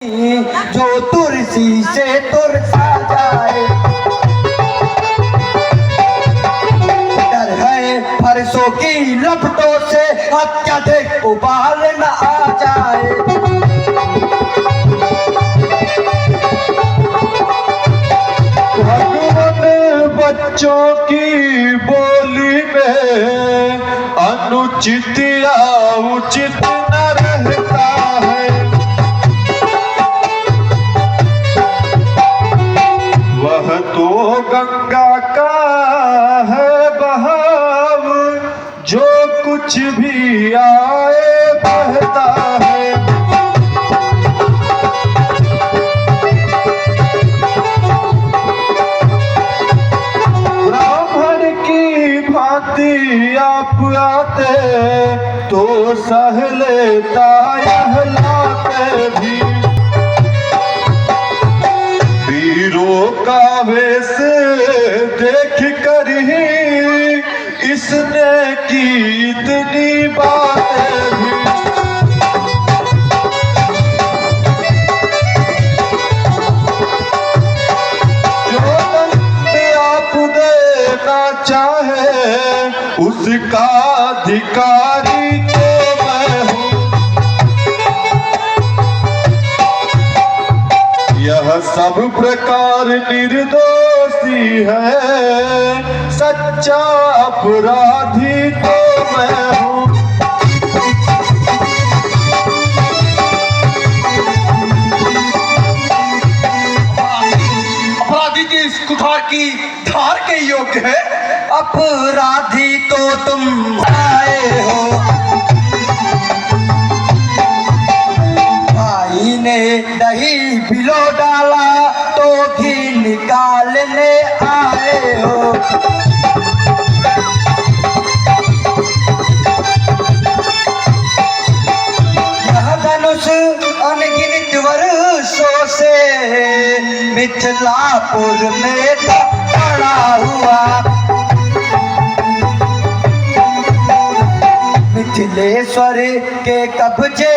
जो तुलसी से तुरसा जाए, डर है फरसों की लपटों से अत्यधिक उबाल न आ जाए। भगवान बच्चों की बोली में अनुचित या उचित न रहता है। वह तो गंगा का है बहाव, जो कुछ भी आए बहता है। ब्राह्मण की भांति आप आते तो सह लेता यह लाते भी। वीरों का वेश देख कर ही इसने की इतनी बातें भी। जो दंड आप देना चाहे उसका अधिकारी तो मैं हूँ। यह सब प्रकार निर्दोषी है, सच्चा अपराधी तो मैं हूँ। अपराधी की इस कुठार की धार के योग्य है। अपराधी तो तुम आए हो, भाई ने दही पिलो डाला तो घी निकालने आए हो। यह धनुष अनगिनत वर्षों से मिथिलापुर में पड़ा हुआ। मिथिलेश्वर के कब्जे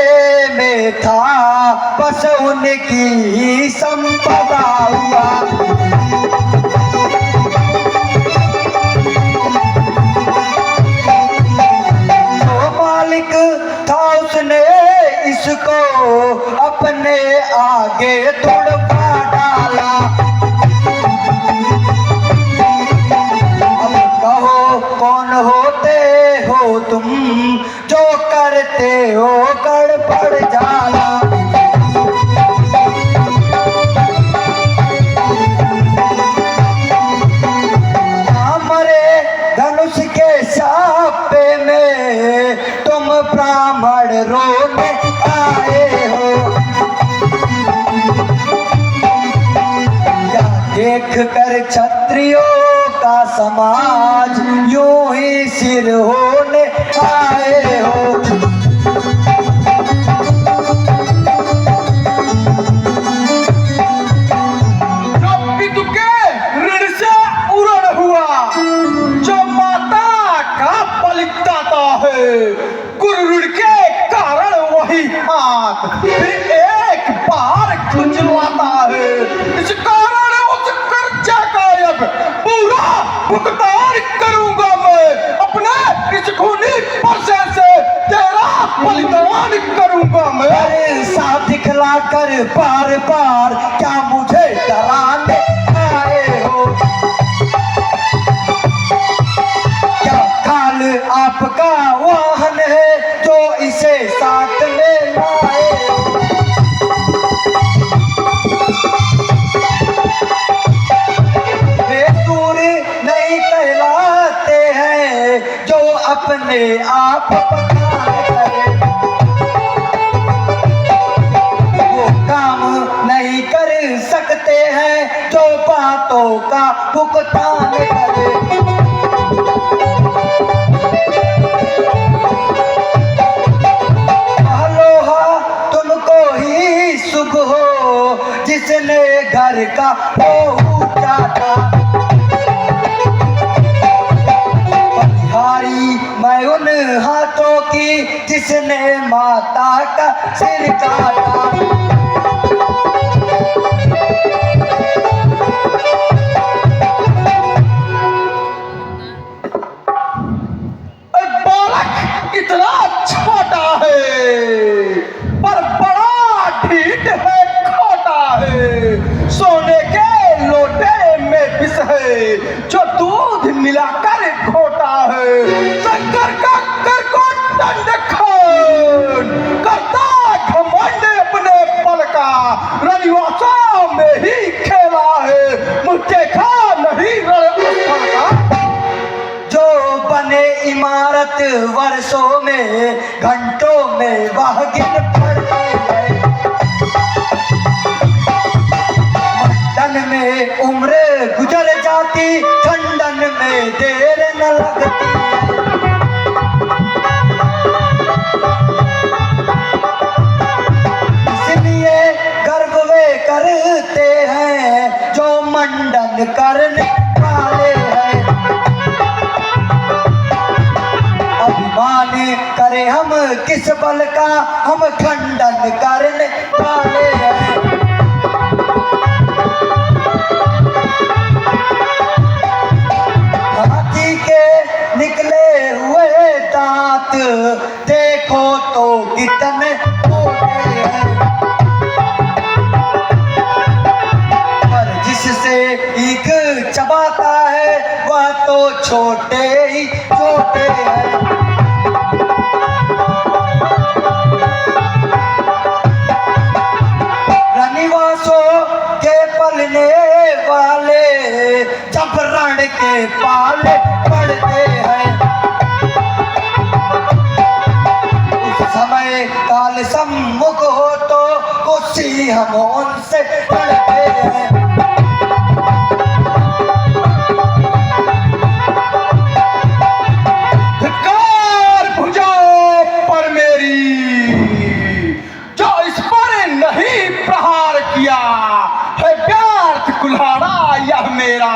में था, बस उनकी संपदा हुआ। जो मालिक था उसने इसको अपने आगे तोड़वा डाला। अब कहो कौन होते हो तुम, जो करते हो गड़बड़ जाला। हमारे धनुष के सापे में तुम ब्राह्मण रोने आए हो। या देख कर क्षत्रियों का समाज यूं ही सिर होने आए हो। पितु के ऋण से उरण हुआ, जो माता का पलिताता है। गुरु ऋण के कारण वही हाथ फिर एक बार खुजलाता है। इस कारण उस कर्जा का अब पूरा भुगतान करूंगा मैं। अपने इस खूनी परसे से तेरा बलिदान करूंगा मैं। ऐसा दिखला कर बार बार क्या मुझे डराने आए हो। क्या काल आपका वाहन है जो इसे साथ में लाए हो। वे सूर्य नहीं कहलाते हैं जो अपने आप पकाए करे। वो काम नहीं कर सकते हैं जो बातों का भुगतान करे। लोहा तुमको ही शुभ हो जिसने घर का ऊंचा था। बलिहारी मैं उन हाथों की जिसने माता का सिर काटा। मीठ है खोटा है, सोने के लोटे में विष है जो दूध मिलाकर घोटा है। शंकर का कर को दंड खान करता घमंड अपने पल का, रनिवासा में ही खेला है मुझे खा नहीं रणस्थल का। जो बने इमारत वर्षों में घंटों में वह गिर पड़ती है, मंडन में उम्र गुजर जाती, खंडन में देर न लगती। इसलिए गर्व वे करते हैं जो मंडन करने वाले हैं। अभिमान करे हम किस बल का, हम खंडन करने वाले हैं। हाथी के निकले हुए दांत देखो तो कितने मोटे हैं, पर जिससे ईख चबाता है वह तो छोटे ही छोटे हैं। रनिवासों के पलने वाले जब रण के पाले पड़ते हैं, उस समय काल सम्मुख हो तो कुछ हम उनसे लड़ते हैं। धिक्कार भुजाओं पर मेरी, जो इस पर नहीं प्रहार किया है व्यर्थ कुल्हाड़ा यह मेरा,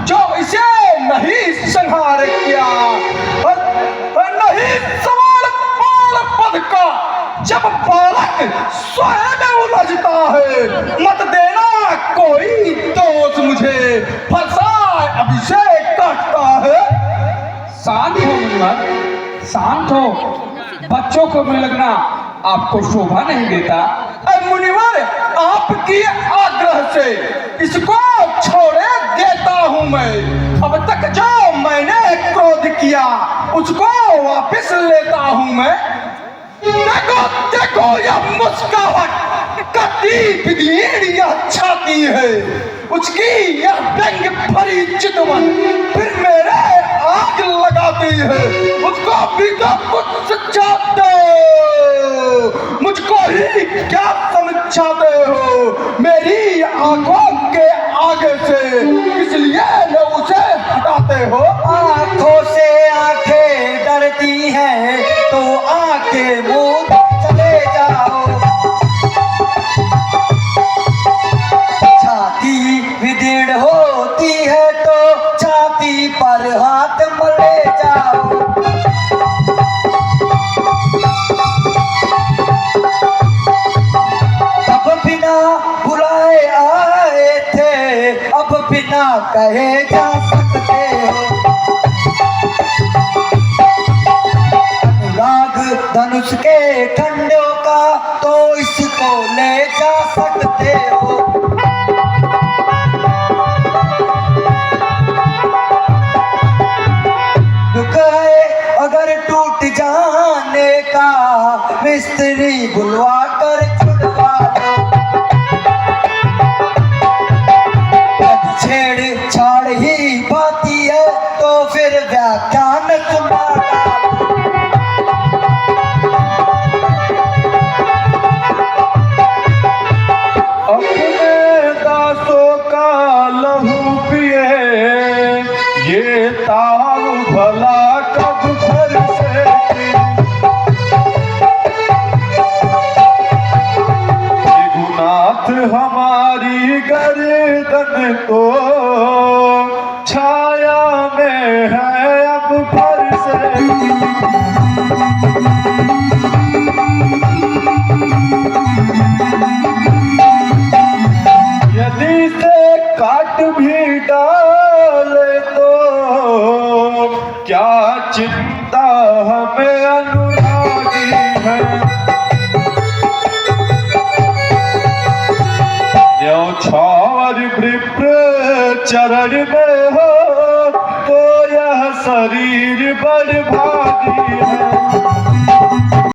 जो इसे नहीं संहार किया और नहीं सवाल पाल पद का, जब बालक स्वयं उलझता है। मत देना कोई दोष मुझे, फरसाए अभिषेक काटता है। शांत हो मुनिवर, शांत हो। बच्चों को में लगना आपको शोभा नहीं देता। मुनिवर, आपकी आग्रह से इसको छोड़े देता हूँ मैं। अब तक जो मैंने क्रोध किया उसको वापस लेता हूँ मैं। देखो देखो यह मुस्काहट कटी बिदीन यह छाती है, उसकी यह व्यंग भरी चितवन फिर मेरे आग लगाती है। उसको भी तो कुछ शिक्षा दो, मुझको ही क्या समझाते हो मेरी आंखों के आगे से, इसलिए न उसे हटाते हो। आंखों से आंखें डरती हैं तो आंखें मूंद चले जाओ, छाती विदीर्ण होती है तो छाती पर हाथ मले जाओ। अब बिना बुलाए आए थे, अब बिना कहे जा सकते हो। अनुराग धनुष के खंडों का तो इसको ले जा सकते हो। दुख है अगर टूट जाने का, मिस्त्री बुलवा कर छुड़वा दो। यदि छेड़छाड़ ही पाती है तो फिर व्याख्यान सुना डालो। अपने दासों का लहू पिए ये ताव भला कब भर से, रघुनाथ हमारी गर्दन को छाया में है अब भर से। यदि से काट भी डाले तो क्या चिंता हमें अनुरागी है। छावर विप्र चरण में हो तो यह शरीर बड़ भारी है।